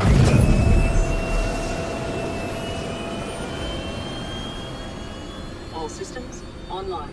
All systems online.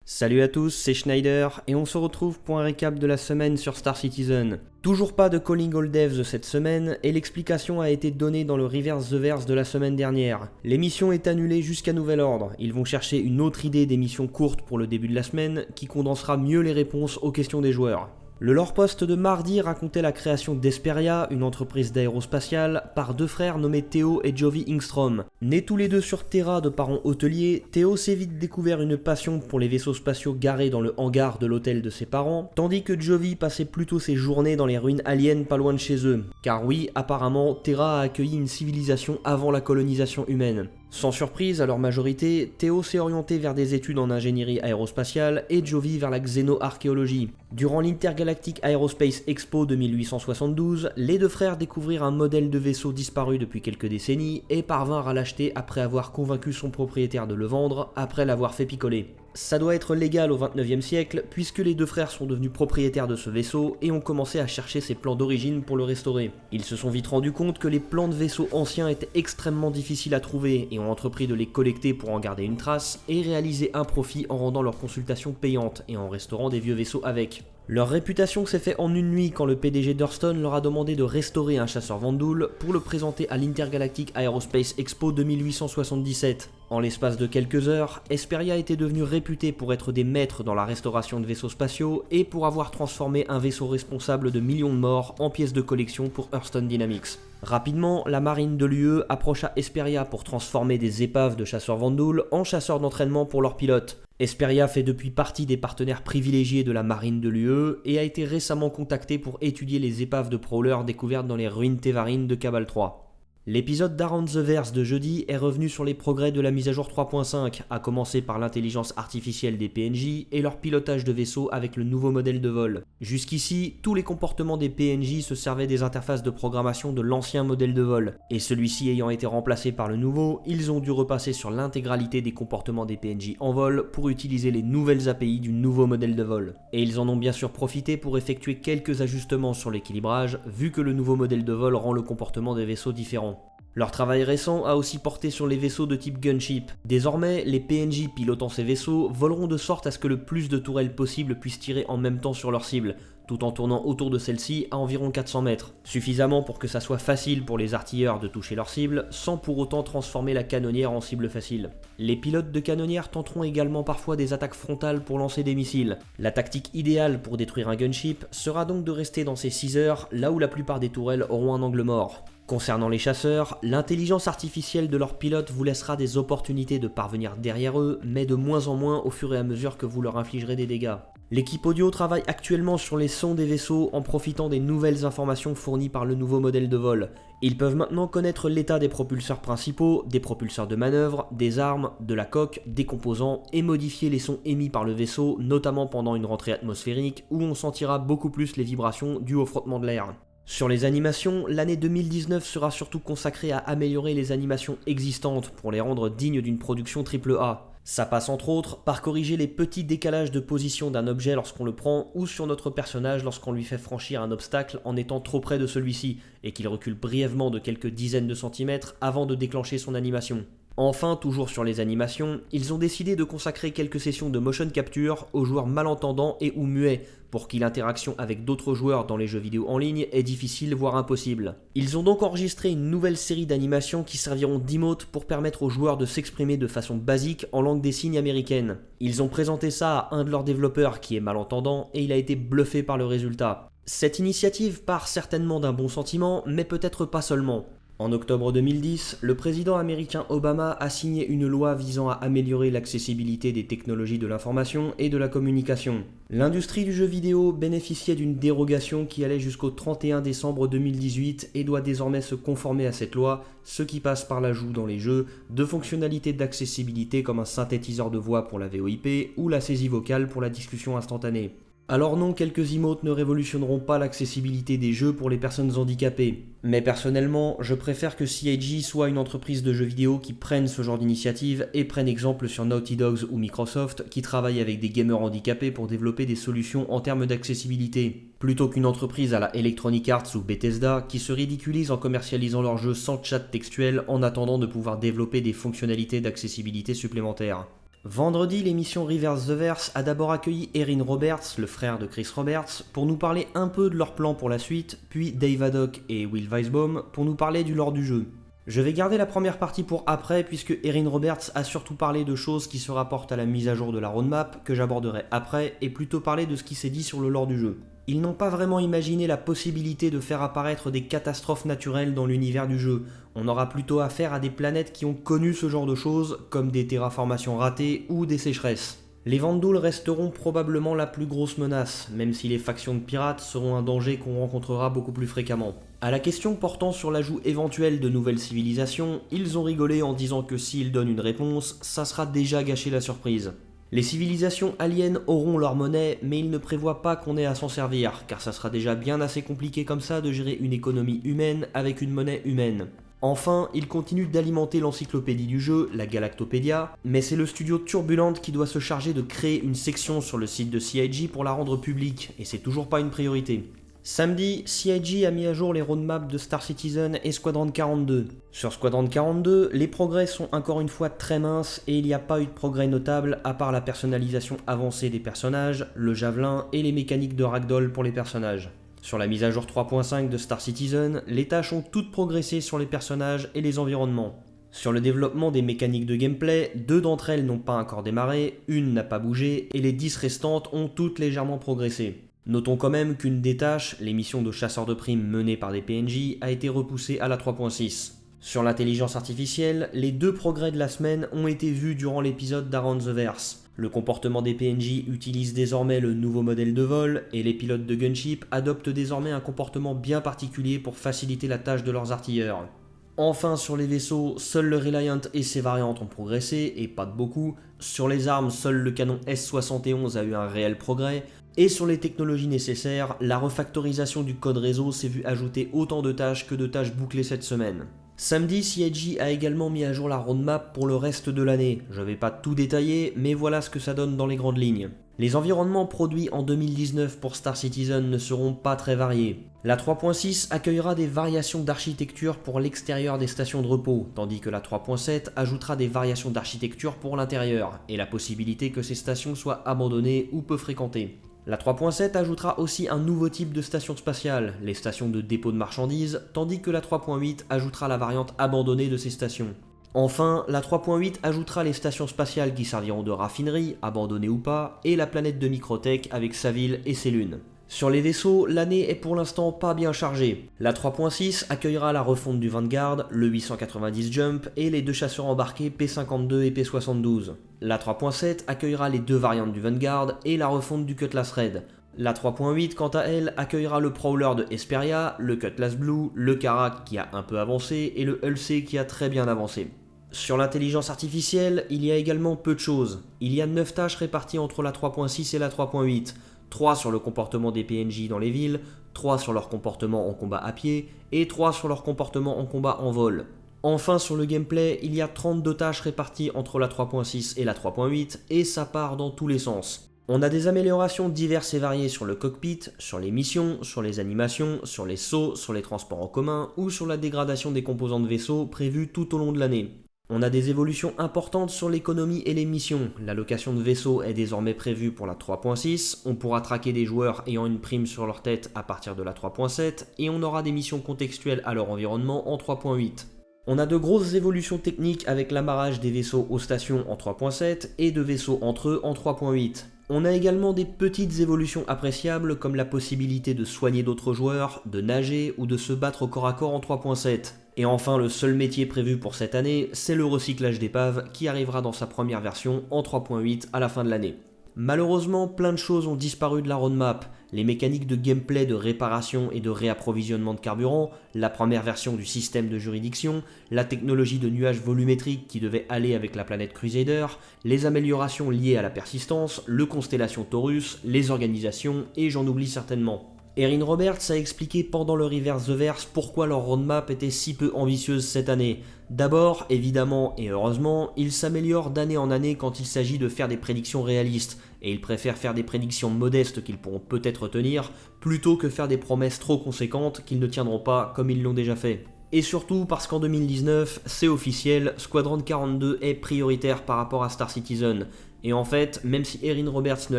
Salut à tous, c'est Schneider et on se retrouve pour un récap de la semaine sur Star Citizen. Toujours pas de Calling All Devs cette semaine et l'explication a été donnée dans le Reverse the Verse de la semaine dernière. L'émission est annulée jusqu'à nouvel ordre. Ils vont chercher une autre idée d'émission courte pour le début de la semaine qui condensera mieux les réponses aux questions des joueurs. Le lore post de mardi racontait la création d'Hesperia, une entreprise d'aérospatiale, par deux frères nommés Theo et Jovi Ingstrom. Nés tous les deux sur Terra de parents hôteliers, Theo s'est vite découvert une passion pour les vaisseaux spatiaux garés dans le hangar de l'hôtel de ses parents, tandis que Jovi passait plutôt ses journées dans les ruines aliens pas loin de chez eux. Car oui, apparemment, Terra a accueilli une civilisation avant la colonisation humaine. Sans surprise, à leur majorité, Theo s'est orienté vers des études en ingénierie aérospatiale et Jovi vers la xénoarchéologie. Durant l'Intergalactic Aerospace Expo de 1872, les deux frères découvrirent un modèle de vaisseau disparu depuis quelques décennies et parvinrent à l'acheter après avoir convaincu son propriétaire de le vendre, après l'avoir fait picoler. Ça doit être légal au 29e siècle, puisque les deux frères sont devenus propriétaires de ce vaisseau et ont commencé à chercher ses plans d'origine pour le restaurer. Ils se sont vite rendus compte que les plans de vaisseaux anciens étaient extrêmement difficiles à trouver et ont entrepris de les collecter pour en garder une trace et réaliser un profit en rendant leur consultation payante et en restaurant des vieux vaisseaux avec. Leur réputation s'est faite en une nuit quand le PDG d'Hurston leur a demandé de restaurer un chasseur Vandoul pour le présenter à l'Intergalactic Aerospace Expo de 1877. En l'espace de quelques heures, Hesperia était devenu réputé pour être des maîtres dans la restauration de vaisseaux spatiaux et pour avoir transformé un vaisseau responsable de millions de morts en pièces de collection pour Hurston Dynamics. Rapidement, la marine de l'UE approcha Hesperia pour transformer des épaves de chasseurs Vandoul en chasseurs d'entraînement pour leurs pilotes. Hesperia fait depuis partie des partenaires privilégiés de la marine de l'UE et a été récemment contacté pour étudier les épaves de Prowler découvertes dans les ruines Tevarine de Cabal 3. L'épisode d'Around the Verse de jeudi est revenu sur les progrès de la mise à jour 3.5, à commencer par l'intelligence artificielle des PNJ et leur pilotage de vaisseau avec le nouveau modèle de vol. Jusqu'ici, tous les comportements des PNJ se servaient des interfaces de programmation de l'ancien modèle de vol, et celui-ci ayant été remplacé par le nouveau, ils ont dû repasser sur l'intégralité des comportements des PNJ en vol pour utiliser les nouvelles API du nouveau modèle de vol. Et ils en ont bien sûr profité pour effectuer quelques ajustements sur l'équilibrage, vu que le nouveau modèle de vol rend le comportement des vaisseaux différent. Leur travail récent a aussi porté sur les vaisseaux de type gunship. Désormais, les PNJ pilotant ces vaisseaux voleront de sorte à ce que le plus de tourelles possible puissent tirer en même temps sur leur cible, tout en tournant autour de celle-ci à environ 400 mètres. Suffisamment pour que ça soit facile pour les artilleurs de toucher leur cible, sans pour autant transformer la canonnière en cible facile. Les pilotes de canonnière tenteront également parfois des attaques frontales pour lancer des missiles. La tactique idéale pour détruire un gunship sera donc de rester dans ces 6 heures, là où la plupart des tourelles auront un angle mort. Concernant les chasseurs, l'intelligence artificielle de leurs pilotes vous laissera des opportunités de parvenir derrière eux, mais de moins en moins au fur et à mesure que vous leur infligerez des dégâts. L'équipe audio travaille actuellement sur les sons des vaisseaux en profitant des nouvelles informations fournies par le nouveau modèle de vol. Ils peuvent maintenant connaître l'état des propulseurs principaux, des propulseurs de manœuvre, des armes, de la coque, des composants et modifier les sons émis par le vaisseau, notamment pendant une rentrée atmosphérique où on sentira beaucoup plus les vibrations dues au frottement de l'air. Sur les animations, l'année 2019 sera surtout consacrée à améliorer les animations existantes pour les rendre dignes d'une production AAA. Ça passe entre autres par corriger les petits décalages de position d'un objet lorsqu'on le prend ou sur notre personnage lorsqu'on lui fait franchir un obstacle en étant trop près de celui-ci et qu'il recule brièvement de quelques dizaines de centimètres avant de déclencher son animation. Enfin, toujours sur les animations, ils ont décidé de consacrer quelques sessions de motion capture aux joueurs malentendants et ou muets, pour qui l'interaction avec d'autres joueurs dans les jeux vidéo en ligne est difficile voire impossible. Ils ont donc enregistré une nouvelle série d'animations qui serviront d'emotes pour permettre aux joueurs de s'exprimer de façon basique en langue des signes américaine. Ils ont présenté ça à un de leurs développeurs qui est malentendant et il a été bluffé par le résultat. Cette initiative part certainement d'un bon sentiment, mais peut-être pas seulement. En octobre 2010, le président américain Obama a signé une loi visant à améliorer l'accessibilité des technologies de l'information et de la communication. L'industrie du jeu vidéo bénéficiait d'une dérogation qui allait jusqu'au 31 décembre 2018 et doit désormais se conformer à cette loi, ce qui passe par l'ajout dans les jeux de fonctionnalités d'accessibilité comme un synthétiseur de voix pour la VoIP ou la saisie vocale pour la discussion instantanée. Alors non, quelques emotes ne révolutionneront pas l'accessibilité des jeux pour les personnes handicapées. Mais personnellement, je préfère que CIG soit une entreprise de jeux vidéo qui prenne ce genre d'initiative et prenne exemple sur Naughty Dogs ou Microsoft qui travaillent avec des gamers handicapés pour développer des solutions en termes d'accessibilité. Plutôt qu'une entreprise à la Electronic Arts ou Bethesda qui se ridiculise en commercialisant leurs jeux sans chat textuel en attendant de pouvoir développer des fonctionnalités d'accessibilité supplémentaires. Vendredi, l'émission Reverse the Verse a d'abord accueilli Erin Roberts, le frère de Chris Roberts, pour nous parler un peu de leur plan pour la suite, puis Dave Haddock et Will Weisbaum pour nous parler du lore du jeu. Je vais garder la première partie pour après puisque Erin Roberts a surtout parlé de choses qui se rapportent à la mise à jour de la roadmap que j'aborderai après et plutôt parler de ce qui s'est dit sur le lore du jeu. Ils n'ont pas vraiment imaginé la possibilité de faire apparaître des catastrophes naturelles dans l'univers du jeu. On aura plutôt affaire à des planètes qui ont connu ce genre de choses, comme des terraformations ratées ou des sécheresses. Les Vanduul resteront probablement la plus grosse menace, même si les factions de pirates seront un danger qu'on rencontrera beaucoup plus fréquemment. À la question portant sur l'ajout éventuel de nouvelles civilisations, ils ont rigolé en disant que s'ils donnent une réponse, ça sera déjà gâcher la surprise. Les civilisations aliens auront leur monnaie, mais ils ne prévoient pas qu'on ait à s'en servir, car ça sera déjà bien assez compliqué comme ça de gérer une économie humaine avec une monnaie humaine. Enfin, ils continuent d'alimenter l'encyclopédie du jeu, la Galactopédia, mais c'est le studio Turbulent qui doit se charger de créer une section sur le site de CIG pour la rendre publique, et c'est toujours pas une priorité. Samedi, CIG a mis à jour les roadmaps de Star Citizen et Squadron 42. Sur Squadron 42, les progrès sont encore une fois très minces et il n'y a pas eu de progrès notable à part la personnalisation avancée des personnages, le javelin et les mécaniques de ragdoll pour les personnages. Sur la mise à jour 3.5 de Star Citizen, les tâches ont toutes progressé sur les personnages et les environnements. Sur le développement des mécaniques de gameplay, 2 d'entre elles n'ont pas encore démarré, une n'a pas bougé et les 10 restantes ont toutes légèrement progressé. Notons quand même qu'une des tâches, les missions de chasseurs de primes menées par des PNJ, a été repoussée à la 3.6. Sur l'intelligence artificielle, les 2 progrès de la semaine ont été vus durant l'épisode d'Around the Verse. Le comportement des PNJ utilise désormais le nouveau modèle de vol, et les pilotes de gunship adoptent désormais un comportement bien particulier pour faciliter la tâche de leurs artilleurs. Enfin, sur les vaisseaux, seul le Reliant et ses variantes ont progressé, et pas de beaucoup. Sur les armes, seul le canon S71 a eu un réel progrès. Et sur les technologies nécessaires, la refactorisation du code réseau s'est vue ajouter autant de tâches que de tâches bouclées cette semaine. Samedi, CIG a également mis à jour la roadmap pour le reste de l'année. Je vais pas tout détailler, mais voilà ce que ça donne dans les grandes lignes. Les environnements produits en 2019 pour Star Citizen ne seront pas très variés. La 3.6 accueillera des variations d'architecture pour l'extérieur des stations de repos, tandis que la 3.7 ajoutera des variations d'architecture pour l'intérieur, et la possibilité que ces stations soient abandonnées ou peu fréquentées. La 3.7 ajoutera aussi un nouveau type de station spatiale, les stations de dépôt de marchandises, tandis que la 3.8 ajoutera la variante abandonnée de ces stations. Enfin, la 3.8 ajoutera les stations spatiales qui serviront de raffinerie, abandonnées ou pas, et la planète de Microtech avec sa ville et ses lunes. Sur les vaisseaux, l'année est pour l'instant pas bien chargée. La 3.6 accueillera la refonte du Vanguard, le 890 Jump et les 2 chasseurs embarqués P-52 et P-72. La 3.7 accueillera les 2 variantes du Vanguard et la refonte du Cutlass Red. La 3.8 quant à elle accueillera le Prowler de Esperia, le Cutlass Blue, le Karak qui a un peu avancé et le Hull C qui a très bien avancé. Sur l'intelligence artificielle, il y a également peu de choses. Il y a 9 tâches réparties entre la 3.6 et la 3.8. 3 sur le comportement des PNJ dans les villes, 3 sur leur comportement en combat à pied, et 3 sur leur comportement en combat en vol. Enfin sur le gameplay, il y a 32 tâches réparties entre la 3.6 et la 3.8, et ça part dans tous les sens. On a des améliorations diverses et variées sur le cockpit, sur les missions, sur les animations, sur les sauts, sur les transports en commun, ou sur la dégradation des composants de vaisseau prévues tout au long de l'année. On a des évolutions importantes sur l'économie et les missions. La location de vaisseaux est désormais prévue pour la 3.6, on pourra traquer des joueurs ayant une prime sur leur tête à partir de la 3.7, et on aura des missions contextuelles à leur environnement en 3.8. On a de grosses évolutions techniques avec l'amarrage des vaisseaux aux stations en 3.7 et de vaisseaux entre eux en 3.8. On a également des petites évolutions appréciables comme la possibilité de soigner d'autres joueurs, de nager ou de se battre au corps à corps en 3.7. Et enfin, le seul métier prévu pour cette année, c'est le recyclage d'épaves qui arrivera dans sa première version en 3.8 à la fin de l'année. Malheureusement, plein de choses ont disparu de la roadmap. les mécaniques de gameplay de réparation et de réapprovisionnement de carburant, la première version du système de juridiction, la technologie de nuage volumétrique qui devait aller avec la planète Crusader, les améliorations liées à la persistance, le constellation Taurus, les organisations et j'en oublie certainement. Erin Roberts a expliqué pendant le Reverse the Verse pourquoi leur roadmap était si peu ambitieuse cette année. D'abord, évidemment et heureusement, ils s'améliorent d'année en année quand il s'agit de faire des prédictions réalistes, et ils préfèrent faire des prédictions modestes qu'ils pourront peut-être tenir, plutôt que faire des promesses trop conséquentes qu'ils ne tiendront pas comme ils l'ont déjà fait. Et surtout parce qu'en 2019, c'est officiel, Squadron 42 est prioritaire par rapport à Star Citizen. Et en fait, même si Erin Roberts ne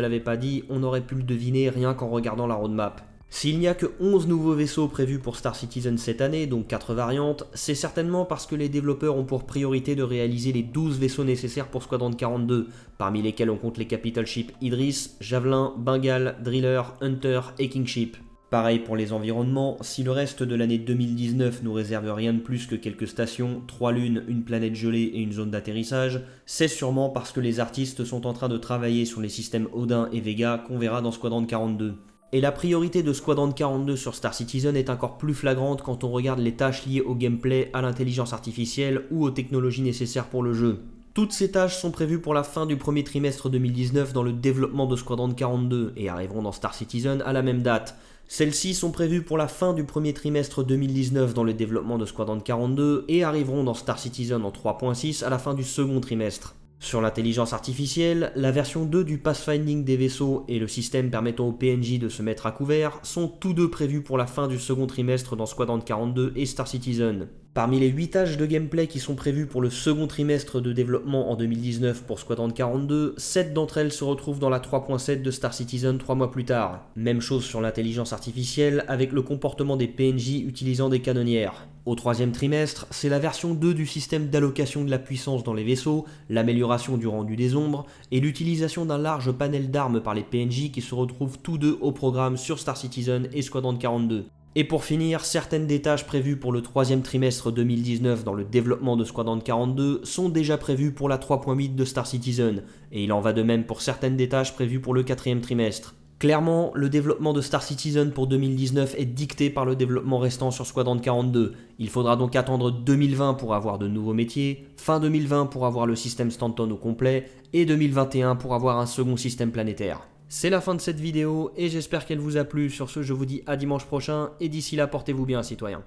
l'avait pas dit, on aurait pu le deviner rien qu'en regardant la roadmap. S'il n'y a que 11 nouveaux vaisseaux prévus pour Star Citizen cette année, donc 4 variantes, c'est certainement parce que les développeurs ont pour priorité de réaliser les 12 vaisseaux nécessaires pour Squadron 42, parmi lesquels on compte les Capital Ships Idris, Javelin, Bengal, Driller, Hunter et Kingship. Pareil pour les environnements, si le reste de l'année 2019 nous réserve rien de plus que quelques stations, 3 lunes, une planète gelée et une zone d'atterrissage, c'est sûrement parce que les artistes sont en train de travailler sur les systèmes Odin et Vega qu'on verra dans Squadron 42. Et la priorité de Squadron 42 sur Star Citizen est encore plus flagrante quand on regarde les tâches liées au gameplay, à l'intelligence artificielle ou aux technologies nécessaires pour le jeu. Toutes ces tâches sont prévues pour la fin du premier trimestre 2019 dans le développement de Squadron 42 et arriveront dans Star Citizen à la même date. Celles-ci sont prévues pour la fin du premier trimestre 2019 dans le développement de Squadron 42 et arriveront dans Star Citizen en 3.6 à la fin du second trimestre. Sur l'intelligence artificielle, la version 2 du pathfinding des vaisseaux et le système permettant aux PNJ de se mettre à couvert sont tous deux prévus pour la fin du second trimestre dans Squadron 42 et Star Citizen. Parmi les 8 tâches de gameplay qui sont prévues pour le second trimestre de développement en 2019 pour Squadron 42, 7 d'entre elles se retrouvent dans la 3.7 de Star Citizen 3 mois plus tard. Même chose sur l'intelligence artificielle avec le comportement des PNJ utilisant des canonnières. Au troisième trimestre, c'est la version 2 du système d'allocation de la puissance dans les vaisseaux, l'amélioration du rendu des ombres et l'utilisation d'un large panel d'armes par les PNJ qui se retrouvent tous deux au programme sur Star Citizen et Squadron 42. Et pour finir, certaines des tâches prévues pour le troisième trimestre 2019 dans le développement de Squadron 42 sont déjà prévues pour la 3.8 de Star Citizen, et il en va de même pour certaines des tâches prévues pour le quatrième trimestre. Clairement, le développement de Star Citizen pour 2019 est dicté par le développement restant sur Squadron 42. Il faudra donc attendre 2020 pour avoir de nouveaux métiers, fin 2020 pour avoir le système Stanton au complet, et 2021 pour avoir un second système planétaire. C'est la fin de cette vidéo et j'espère qu'elle vous a plu. Sur ce, je vous dis à dimanche prochain et d'ici là, portez-vous bien, citoyens.